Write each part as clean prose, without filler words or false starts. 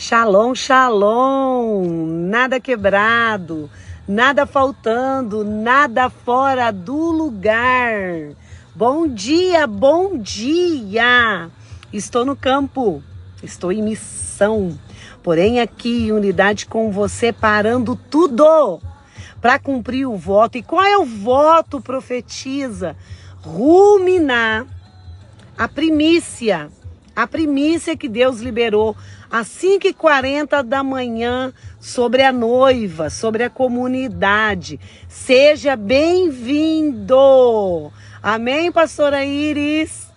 Shalom, shalom, nada quebrado, nada faltando, nada fora do lugar. Bom dia, bom dia. Estou no campo, estou em missão, porém aqui em unidade com você, parando tudo para cumprir o voto. E qual é o voto, profetiza? Ruminar a primícia que Deus liberou às 5h40 da manhã sobre a noiva, sobre a comunidade. Seja bem-vindo. Amém, pastora Iris?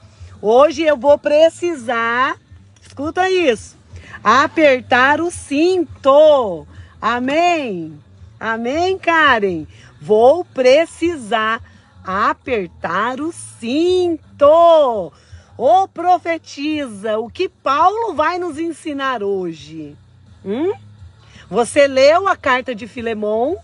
Hoje eu vou precisar, escuta isso, apertar o cinto. Amém? Amém, Karen? Vou precisar apertar o cinto. Ô, profetiza, o que Paulo vai nos ensinar hoje? Você leu a carta de Filemon?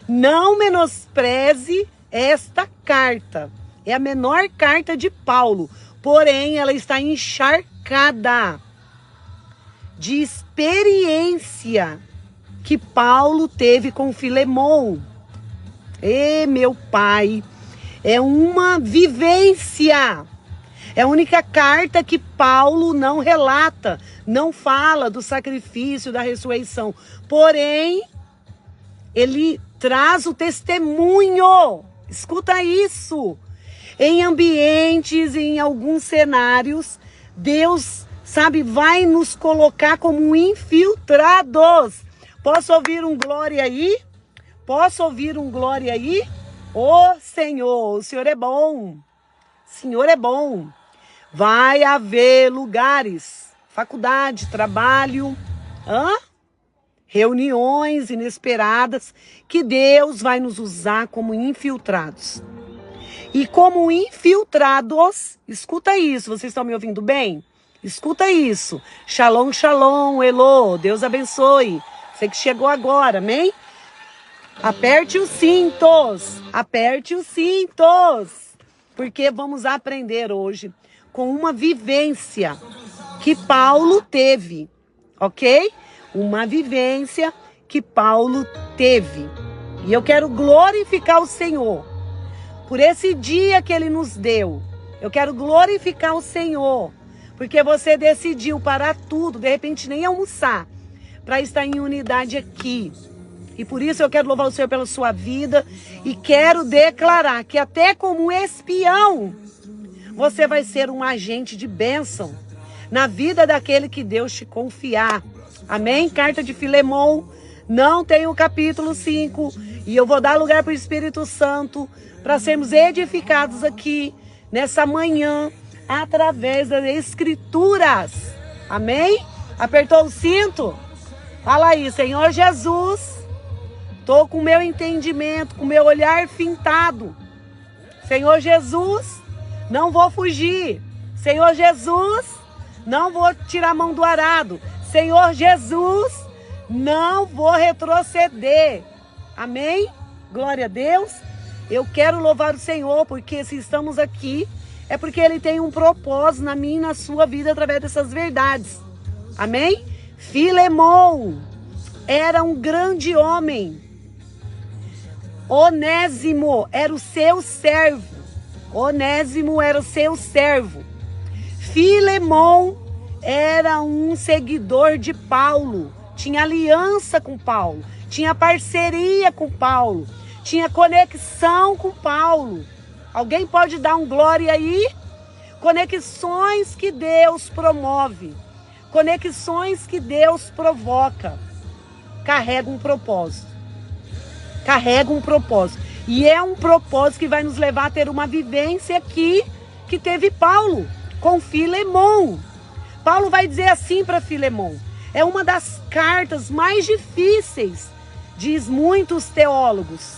Não menospreze esta carta. É a menor carta de Paulo, porém ela está encharcada de experiência que Paulo teve com Filemon. Meu pai, é uma vivência. É a única carta que Paulo não relata, não fala do sacrifício, da ressurreição. Porém, ele traz o testemunho. Escuta isso. Em ambientes, em alguns cenários, Deus, vai nos colocar como infiltrados. Posso ouvir um glória aí? Posso ouvir um glória aí? Ô Senhor, o Senhor é bom. O Senhor é bom. Vai haver lugares, faculdade, trabalho, reuniões inesperadas que Deus vai nos usar como infiltrados. E como infiltrados, escuta isso, vocês estão me ouvindo bem? Escuta isso. Shalom, shalom, Elô, Deus abençoe. Você que chegou agora, amém? Aperte os cintos, porque vamos aprender hoje com uma vivência que Paulo teve, ok? Uma vivência que Paulo teve. E eu quero glorificar o Senhor por esse dia que Ele nos deu. Eu quero glorificar o Senhor, porque você decidiu parar tudo, de repente nem almoçar, para estar em unidade aqui. E por isso eu quero louvar o Senhor pela sua vida e quero declarar que até como espião, você vai ser um agente de bênção na vida daquele que Deus te confiar. Amém? Carta de Filemon, não tem o capítulo 5. E eu vou dar lugar para o Espírito Santo para sermos edificados aqui nessa manhã através das Escrituras. Amém? Apertou o cinto? Fala aí, Senhor Jesus, estou com o meu entendimento, com o meu olhar fintado. Senhor Jesus, não vou fugir. Senhor Jesus, não vou tirar a mão do arado. Senhor Jesus, não vou retroceder. Amém? Glória a Deus. Eu quero louvar o Senhor, porque se estamos aqui, é porque Ele tem um propósito na minha e na sua vida através dessas verdades. Amém? Filemon era um grande homem. Onésimo era o seu servo. Filemon era um seguidor de Paulo. Tinha aliança com Paulo. Tinha parceria com Paulo. Tinha conexão com Paulo. Alguém pode dar um glória aí? Conexões que Deus promove. Conexões que Deus provoca. Carrega um propósito. E é um propósito que vai nos levar a ter uma vivência aqui que teve Paulo com Filemon. Paulo vai dizer assim para Filemon. É uma das cartas mais difíceis, diz muitos teólogos,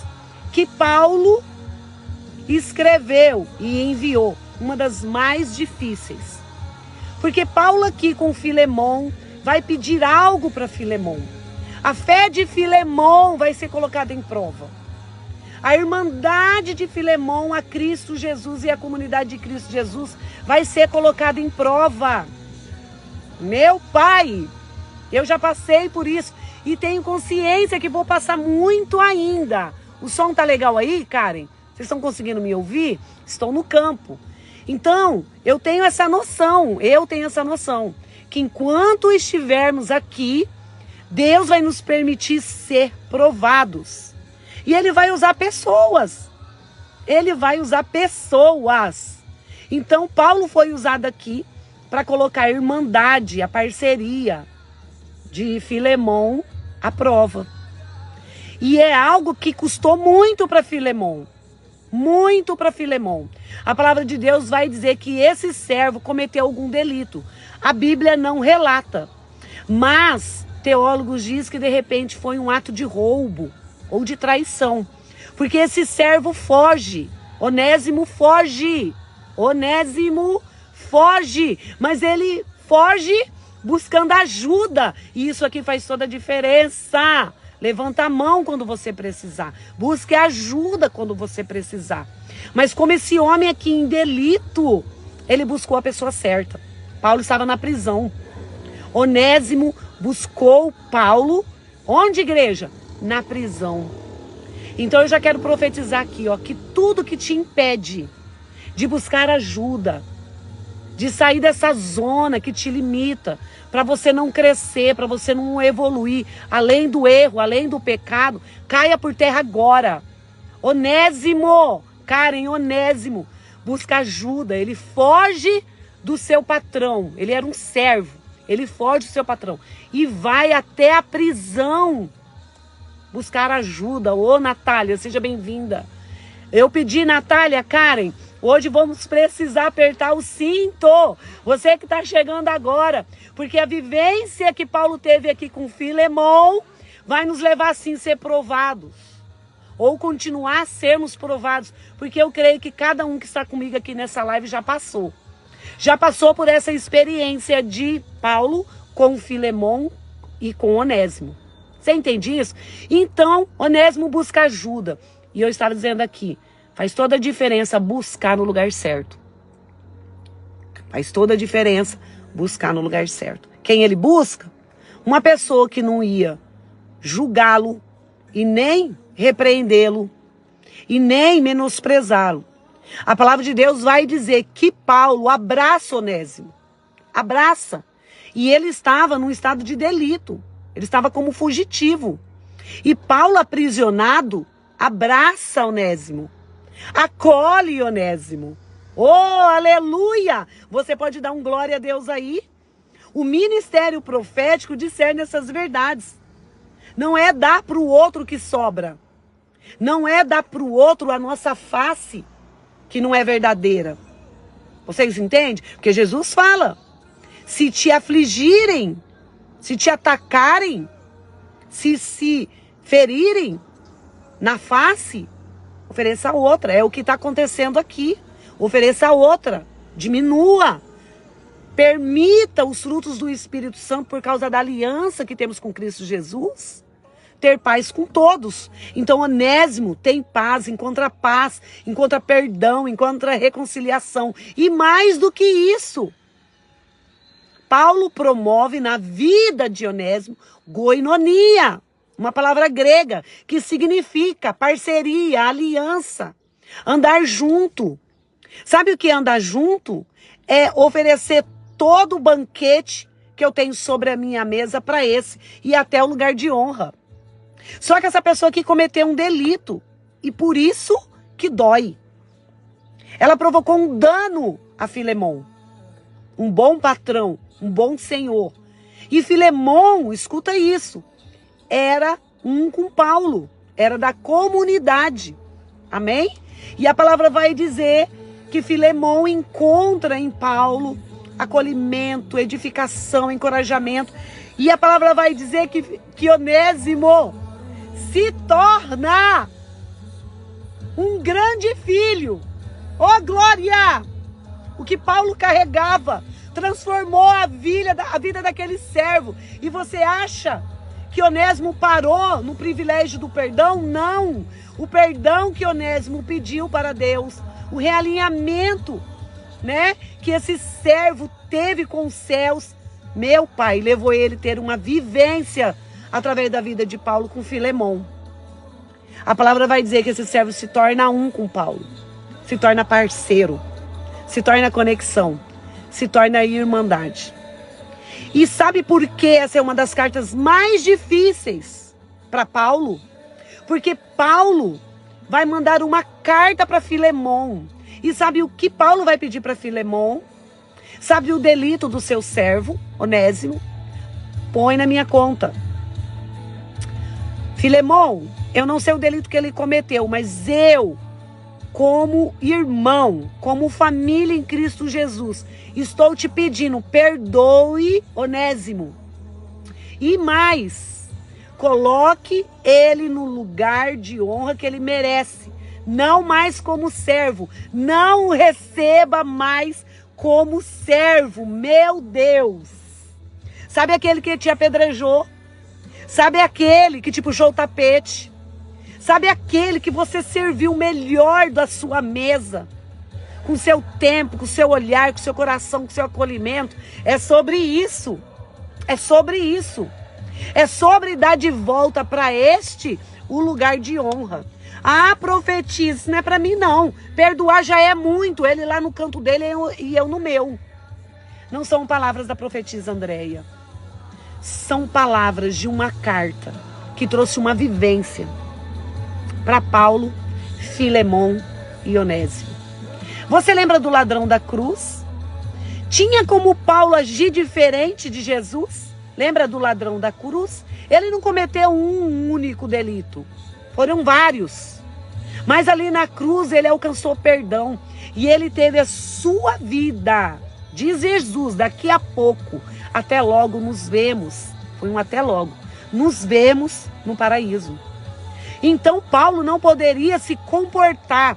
que Paulo escreveu e enviou. Uma das mais difíceis. Porque Paulo aqui com Filemon vai pedir algo para Filemon. A fé de Filemon vai ser colocada em prova. A irmandade de Filemon a Cristo Jesus e a comunidade de Cristo Jesus vai ser colocada em prova. Meu pai, Eu já passei por isso e tenho consciência que vou passar muito ainda. O som tá legal aí, Karen? Vocês estão conseguindo me ouvir? Estou no campo. Então, eu tenho essa noção, que enquanto estivermos aqui, Deus vai nos permitir ser provados. E Ele vai usar pessoas. Ele vai usar pessoas. Então, Paulo foi usado aqui para colocar a irmandade, a parceria de Filemon à prova. E é algo que custou muito para Filemon. Muito para Filemon. A palavra de Deus vai dizer que esse servo cometeu algum delito. A Bíblia não relata. Mas teólogos dizem que de repente foi um ato de roubo ou de traição. Porque esse servo foge. Onésimo foge. Onésimo foge. Mas ele foge buscando ajuda. E isso aqui faz toda a diferença. Levanta a mão quando você precisar. Busque ajuda quando você precisar. Mas como esse homem aqui em delito, ele buscou a pessoa certa. Paulo estava na prisão. Onésimo buscou Paulo. Onde, igreja? Na prisão. Então eu já quero profetizar aqui, ó, que tudo que te impede de buscar ajuda, de sair dessa zona que te limita, para você não crescer, para você não evoluir, além do erro, além do pecado, caia por terra agora. Onésimo, Karen, Onésimo, busca ajuda, ele foge do seu patrão, ele era um servo, ele foge do seu patrão e vai até a prisão buscar ajuda. Ô, Natália, seja bem-vinda. Eu pedi, Natália, Karen, hoje vamos precisar apertar o cinto. Você que está chegando agora. Porque a vivência que Paulo teve aqui com Filemon vai nos levar sim a ser provados. Ou continuar a sermos provados. Porque eu creio que cada um que está comigo aqui nessa live já passou. Já passou por essa experiência de Paulo com Filemon e com Onésimo. Você entende isso? Então, Onésimo busca ajuda. E eu estava dizendo aqui, faz toda a diferença buscar no lugar certo. Faz toda a diferença buscar no lugar certo. Quem ele busca? Uma pessoa que não ia julgá-lo e nem repreendê-lo e nem menosprezá-lo. A palavra de Deus vai dizer que Paulo abraça Onésimo. Abraça. E ele estava num estado de delito. Ele estava como fugitivo. E Paulo, aprisionado, abraça Onésimo. Acolhe Onésimo. Oh, aleluia! Você pode dar um glória a Deus aí? O ministério profético discerne essas verdades. Não é dar para o outro que sobra. Não é dar para o outro a nossa face que não é verdadeira. Vocês entendem? Porque Jesus fala, se te afligirem, se te atacarem, se ferirem na face, ofereça outra. É o que está acontecendo aqui. Ofereça outra. Diminua. Permita os frutos do Espírito Santo por causa da aliança que temos com Cristo Jesus. Ter paz com todos. Então Onésimo tem paz, encontra perdão, encontra reconciliação. E mais do que isso, Paulo promove na vida de Onésimo goinonia, uma palavra grega que significa parceria, aliança, andar junto. Sabe o que é andar junto? É oferecer todo o banquete que eu tenho sobre a minha mesa para esse e até o lugar de honra. Só que essa pessoa aqui cometeu um delito e por isso que dói. Ela provocou um dano a Filemon, um bom patrão, um bom senhor. E Filemon, escuta isso, era um com Paulo, era da comunidade. Amém? E a palavra vai dizer que Filemon encontra em Paulo acolhimento, edificação, encorajamento. E a palavra vai dizer que Onésimo se torna um grande filho. Oh, glória! O que Paulo carregava transformou a vida daquele servo. E você acha que Onésimo parou no privilégio do perdão? Não. O perdão que Onésimo pediu para Deus, o realinhamento, né, que esse servo teve com os céus, meu pai, levou ele a ter uma vivência através da vida de Paulo com Filemon. A palavra vai dizer que esse servo se torna um com Paulo, se torna parceiro, se torna conexão, se torna irmandade. E sabe por que essa é uma das cartas mais difíceis para Paulo? Porque Paulo vai mandar uma carta para Filemon. E sabe o que Paulo vai pedir para Filemon? Sabe o delito do seu servo, Onésimo? Põe na minha conta. Filemon, eu não sei o delito que ele cometeu, mas eu, como irmão, como família em Cristo Jesus, estou te pedindo, perdoe Onésimo. E mais, coloque ele no lugar de honra que ele merece. Não mais como servo. Não o receba mais como servo. Meu Deus. Sabe aquele que te apedrejou? Sabe aquele que te puxou o tapete? Sabe aquele que você serviu o melhor da sua mesa? Com seu tempo, com seu olhar, com seu coração, com seu acolhimento. É sobre isso. É sobre isso. É sobre dar de volta para este o lugar de honra. Ah, profetiza, isso não é para mim não. Perdoar já é muito. Ele lá no canto dele e eu no meu. Não são palavras da profetisa Andréia. São palavras de uma carta que trouxe uma vivência para Paulo, Filemon e Onésimo. Você lembra do ladrão da cruz? Tinha como Paulo agir diferente de Jesus? Lembra do ladrão da cruz? Ele não cometeu um único delito. Foram vários. Mas ali na cruz ele alcançou perdão. E ele teve a sua vida. Diz Jesus, daqui a pouco, até logo nos vemos. Foi um até logo. Nos vemos no paraíso. Então Paulo não poderia se comportar.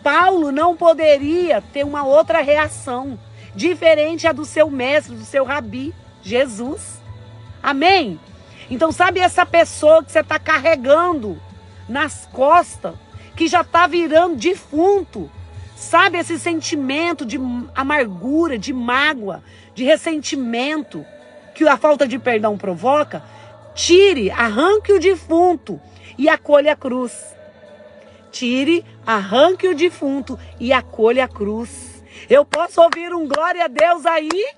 Paulo não poderia ter uma outra reação. Diferente a do seu mestre, do seu rabi, Jesus. Amém? Então sabe essa pessoa que você está carregando nas costas, que já está virando defunto, sabe esse sentimento de amargura, de mágoa, de ressentimento que a falta de perdão provoca? Tire, arranque o defunto e acolha a cruz. Tire, arranque o defunto e acolha a cruz. Eu posso ouvir um glória a Deus aí?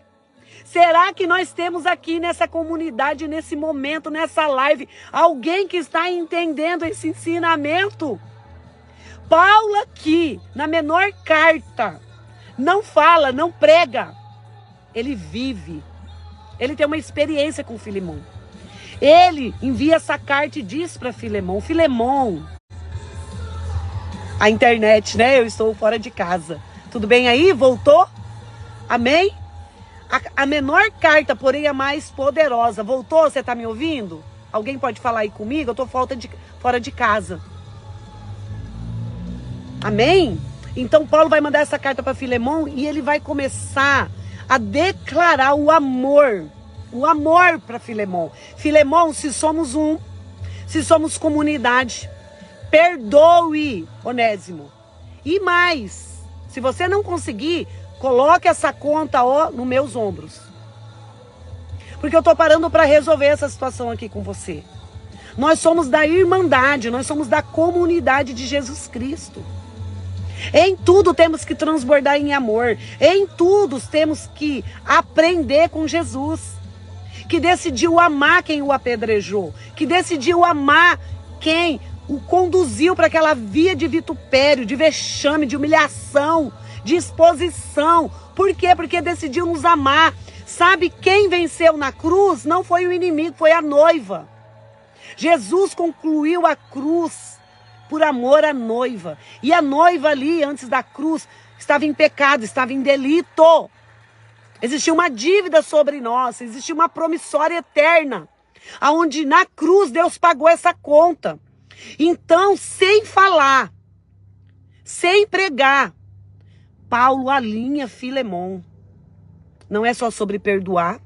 Será que nós temos aqui nessa comunidade, nesse momento, nessa live, alguém que está entendendo esse ensinamento? Paulo aqui, na menor carta, não fala, não prega. Ele vive. Ele tem uma experiência com Filemon. Ele envia essa carta e diz para Filemon, Filemon, a internet, né? Eu estou fora de casa. Tudo bem aí? Voltou? Amém? A menor carta, porém a mais poderosa. Voltou? Você está me ouvindo? Alguém pode falar aí comigo? Eu estou fora de casa. Amém? Então Paulo vai mandar essa carta para Filemon e ele vai começar a declarar o amor para Filemon. Filemon, se somos um, se somos comunidade, perdoe Onésimo. E mais, se você não conseguir, coloque essa conta nos meus ombros. Porque eu estou parando para resolver essa situação aqui com você. Nós somos da irmandade, nós somos da comunidade de Jesus Cristo. Em tudo temos que transbordar em amor. Em tudo temos que aprender com Jesus. Que decidiu amar quem o apedrejou. Que decidiu amar quem o conduziu para aquela via de vitupério, de vexame, de humilhação, de exposição. Por quê? Porque decidiu nos amar. Sabe quem venceu na cruz? Não foi o inimigo, foi a noiva. Jesus concluiu a cruz por amor à noiva. E a noiva ali, antes da cruz, estava em pecado, estava em delito. Existia uma dívida sobre nós, existia uma promissória eterna, aonde na cruz Deus pagou essa conta. Então, sem falar, sem pregar, Paulo alinha Filemon. Não é só sobre perdoar,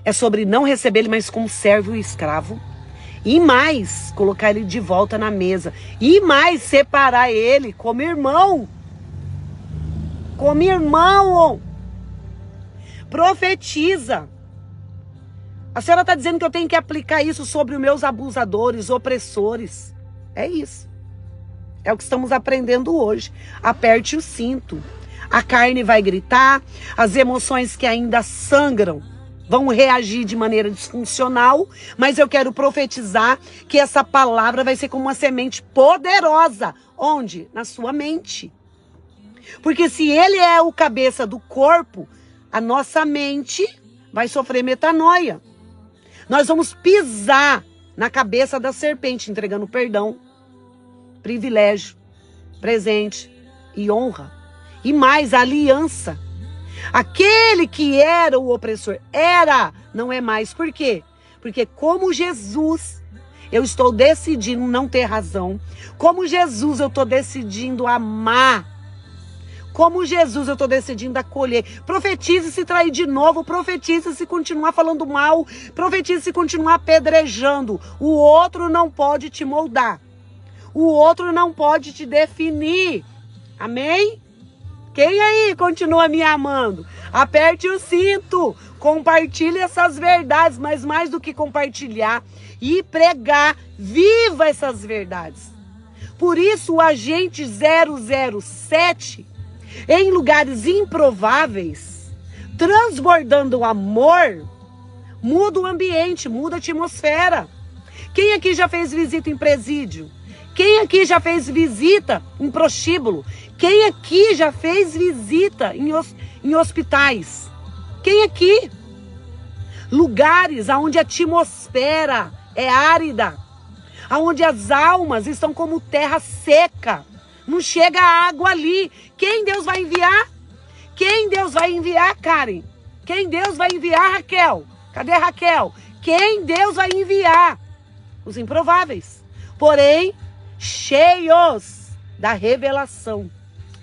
é sobre não receber ele mais como servo e escravo. E mais, colocar ele de volta na mesa. E mais, separar ele como irmão. Como irmão. Profetiza. A senhora está dizendo que eu tenho que aplicar isso sobre os meus abusadores, opressores. É isso. É o que estamos aprendendo hoje. Aperte o cinto. A carne vai gritar, as emoções que ainda sangram vão reagir de maneira disfuncional, mas eu quero profetizar que essa palavra vai ser como uma semente poderosa. Onde? Na sua mente. Porque se ele é o cabeça do corpo, a nossa mente vai sofrer metanoia. Nós vamos pisar na cabeça da serpente, entregando perdão, privilégio, presente e honra. E mais, aliança. Aquele que era o opressor, não é mais. Por quê? Porque como Jesus, eu estou decidindo não ter razão. Como Jesus, eu estou decidindo amar. Como Jesus, eu estou decidindo acolher. Profetize se trair de novo. Profetize se continuar falando mal. Profetize se continuar apedrejando. O outro não pode te moldar. O outro não pode te definir. Amém? Quem aí continua me amando? Aperte o cinto. Compartilhe essas verdades. Mas mais do que compartilhar e pregar, viva essas verdades. Por isso o agente 007... em lugares improváveis, transbordando amor, muda o ambiente, muda a atmosfera. Quem aqui já fez visita em presídio? Quem aqui já fez visita em prostíbulo? Quem aqui já fez visita em hospitais? Quem aqui? Lugares onde a atmosfera é árida, onde as almas estão como terra seca. Não chega água ali. Quem Deus vai enviar? Quem Deus vai enviar, Karen? Quem Deus vai enviar, Raquel? Cadê Raquel? Quem Deus vai enviar? Os improváveis. Porém, cheios da revelação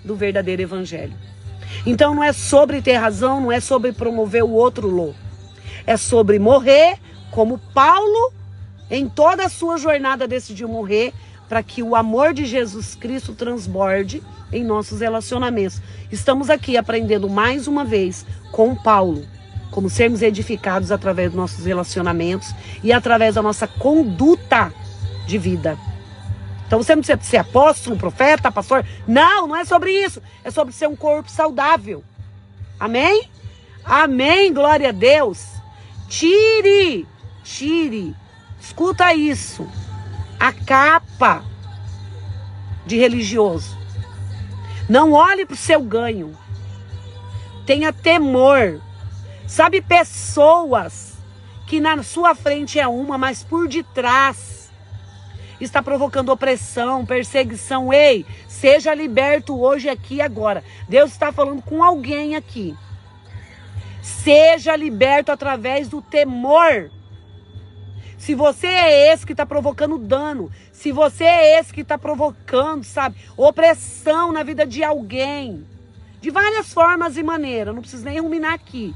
do verdadeiro evangelho. Então não é sobre ter razão, não é sobre promover o outro louco. É sobre morrer, como Paulo, em toda a sua jornada decidiu morrer, para que o amor de Jesus Cristo transborde em nossos relacionamentos. Estamos aqui aprendendo mais uma vez com Paulo, como sermos edificados através dos nossos relacionamentos e através da nossa conduta de vida. Então você não precisa ser apóstolo, profeta, pastor. Não, não é sobre isso. É sobre ser um corpo saudável. Amém? Amém, glória a Deus. Tire, escuta isso. A capa de religioso. Não olhe para o seu ganho. Tenha temor. Sabe, pessoas que na sua frente é uma, mas por detrás está provocando opressão, perseguição. Ei, seja liberto hoje, aqui, agora. Deus está falando com alguém aqui. Seja liberto através do temor. Se você é esse que está provocando dano, se você é esse que está provocando, sabe, opressão na vida de alguém, de várias formas e maneiras, não preciso nem ruminar aqui.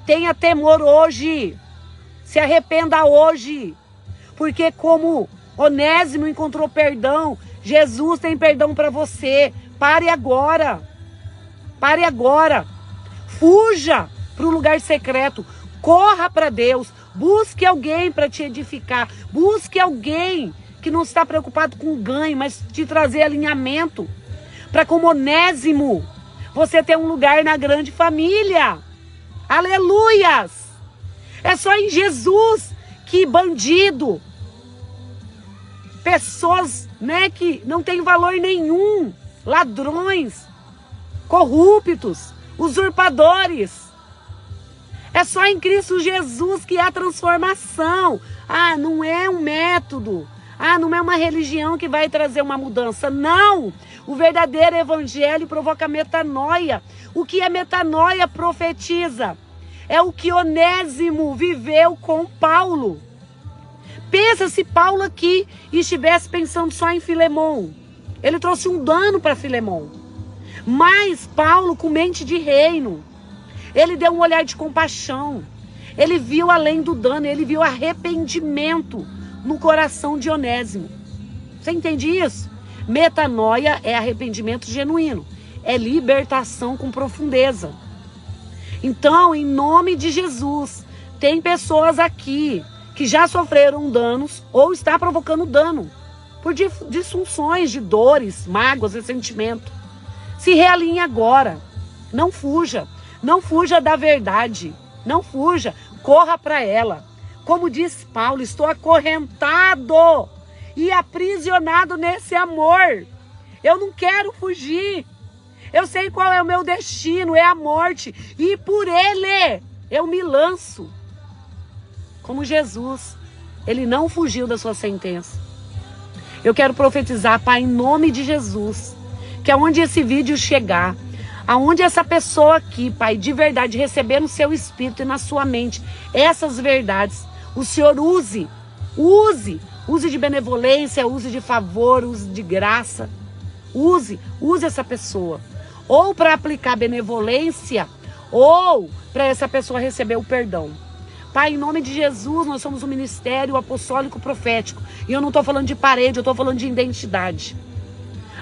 Tenha temor hoje, se arrependa hoje, porque como Onésimo encontrou perdão, Jesus tem perdão para você. Pare agora, fuja para o lugar secreto, corra para Deus. Busque alguém para te edificar. Busque alguém que não está preocupado com ganho, mas te trazer alinhamento. Para como Onésimo, você ter um lugar na grande família. Aleluias! É só em Jesus que bandido, pessoas, né, que não tem valor nenhum, ladrões, corruptos, usurpadores. É só em Cristo Jesus que há transformação. Ah, não é um método. Ah, não é uma religião que vai trazer uma mudança. Não! O verdadeiro evangelho provoca metanoia. O que é metanoia? Profetiza. É o que Onésimo viveu com Paulo. Pensa se Paulo aqui estivesse pensando só em Filemon. Ele trouxe um dano para Filemon. Mas Paulo, com mente de reino, ele deu um olhar de compaixão. Ele viu além do dano, ele viu arrependimento no coração de Onésimo. Você entende isso? Metanoia é arrependimento genuíno. É libertação com profundeza. Então, em nome de Jesus, tem pessoas aqui que já sofreram danos ou está provocando dano por disfunções, de dores, mágoas, ressentimento. Se realinhe agora. Não fuja. Não fuja da verdade. Não fuja. Corra para ela. Como diz Paulo, estou acorrentado e aprisionado nesse amor. Eu não quero fugir. Eu sei qual é o meu destino, é a morte. E por ele eu me lanço. Como Jesus, ele não fugiu da sua sentença. Eu quero profetizar, Pai, em nome de Jesus, que aonde esse vídeo chegar, aonde essa pessoa aqui, Pai, de verdade, receber no seu espírito e na sua mente essas verdades, o Senhor use de benevolência, use de favor, use de graça. Use essa pessoa. Ou para aplicar benevolência, ou para essa pessoa receber o perdão. Pai, em nome de Jesus, nós somos um ministério apostólico profético. E eu não estou falando de parede, eu estou falando de identidade.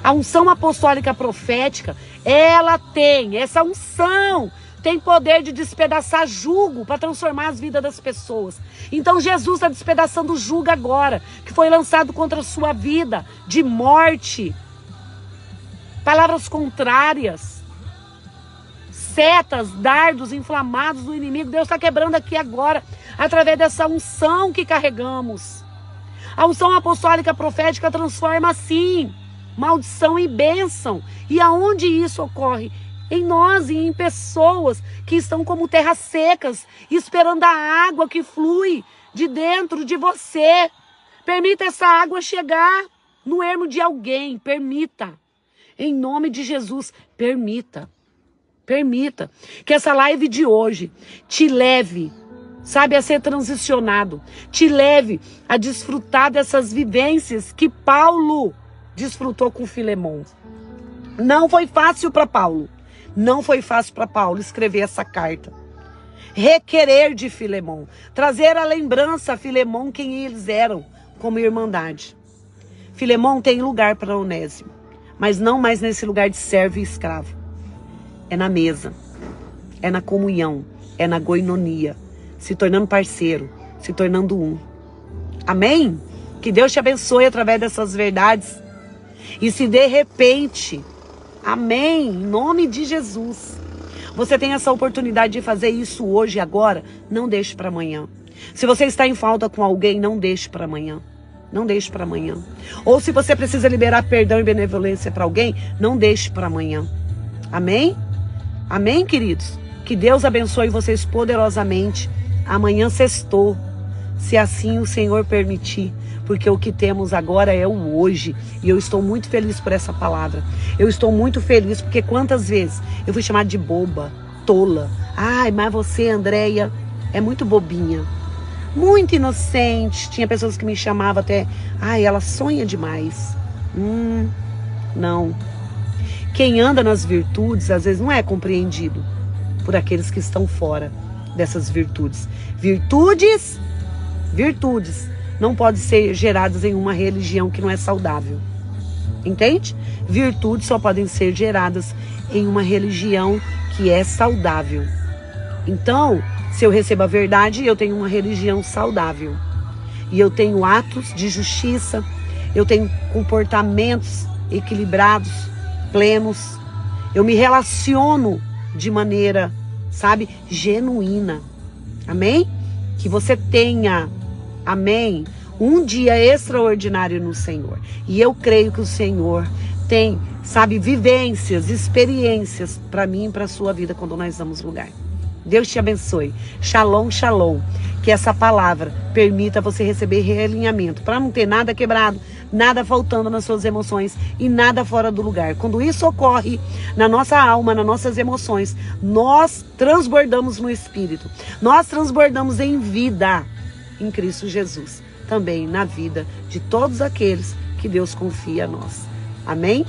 A unção apostólica profética, ela tem, essa unção tem poder de despedaçar jugo para transformar as vidas das pessoas. Então Jesus está despedaçando o jugo agora, que foi lançado contra a sua vida, de morte, palavras contrárias, setas, dardos inflamados do inimigo. Deus está quebrando aqui agora, através dessa unção que carregamos. A unção apostólica profética transforma assim, maldição em bênção. E aonde isso ocorre? Em nós e em pessoas que estão como terras secas, esperando a água que flui de dentro de você. Permita essa água chegar no ermo de alguém, permita. Em nome de Jesus, permita. Permita que essa live de hoje te leve, sabe, a ser transicionado. Te leve a desfrutar dessas vivências que Paulo desfrutou com Filemon. Não foi fácil para Paulo. Não foi fácil para Paulo escrever essa carta. Requerer de Filemon. Trazer a lembrança a Filemon quem eles eram como irmandade. Filemon tem lugar para Onésimo. Mas não mais nesse lugar de servo e escravo. É na mesa. É na comunhão. É na goinonia. Se tornando parceiro. Se tornando um. Amém? Que Deus te abençoe através dessas verdades. E se de repente... Amém, em nome de Jesus. Você tem essa oportunidade de fazer isso hoje, agora, não deixe para amanhã. Se você está em falta com alguém, não deixe para amanhã. Não deixe para amanhã. Ou se você precisa liberar perdão e benevolência para alguém, não deixe para amanhã. Amém? Amém, queridos? Que Deus abençoe vocês poderosamente. Amanhã sextou, se assim o Senhor permitir. Porque o que temos agora é o hoje. E eu estou muito feliz por essa palavra. Eu estou muito feliz porque quantas vezes eu fui chamada de boba, tola. Ai, mas você, Andréia, é muito bobinha. Muito inocente. Tinha pessoas que me chamavam até... Ai, ela sonha demais. Não. Quem anda nas virtudes, às vezes, não é compreendido por aqueles que estão fora dessas virtudes. Virtudes não podem ser geradas em uma religião que não é saudável. Entende? Virtudes só podem ser geradas em uma religião que é saudável. Então, se eu recebo a verdade, eu tenho uma religião saudável. E eu tenho atos de justiça, eu tenho comportamentos equilibrados, plenos. Eu me relaciono de maneira, sabe, genuína. Amém? Que você tenha... Amém? Um dia extraordinário no Senhor. E eu creio que o Senhor tem, sabe, vivências, experiências para mim e para a sua vida quando nós damos lugar. Deus te abençoe. Shalom, shalom. Que essa palavra permita você receber realinhamento. Para não ter nada quebrado, nada faltando nas suas emoções e nada fora do lugar. Quando isso ocorre na nossa alma, nas nossas emoções, nós transbordamos no Espírito. Nós transbordamos em vida. Em Cristo Jesus, também na vida de todos aqueles que Deus confia a nós. Amém?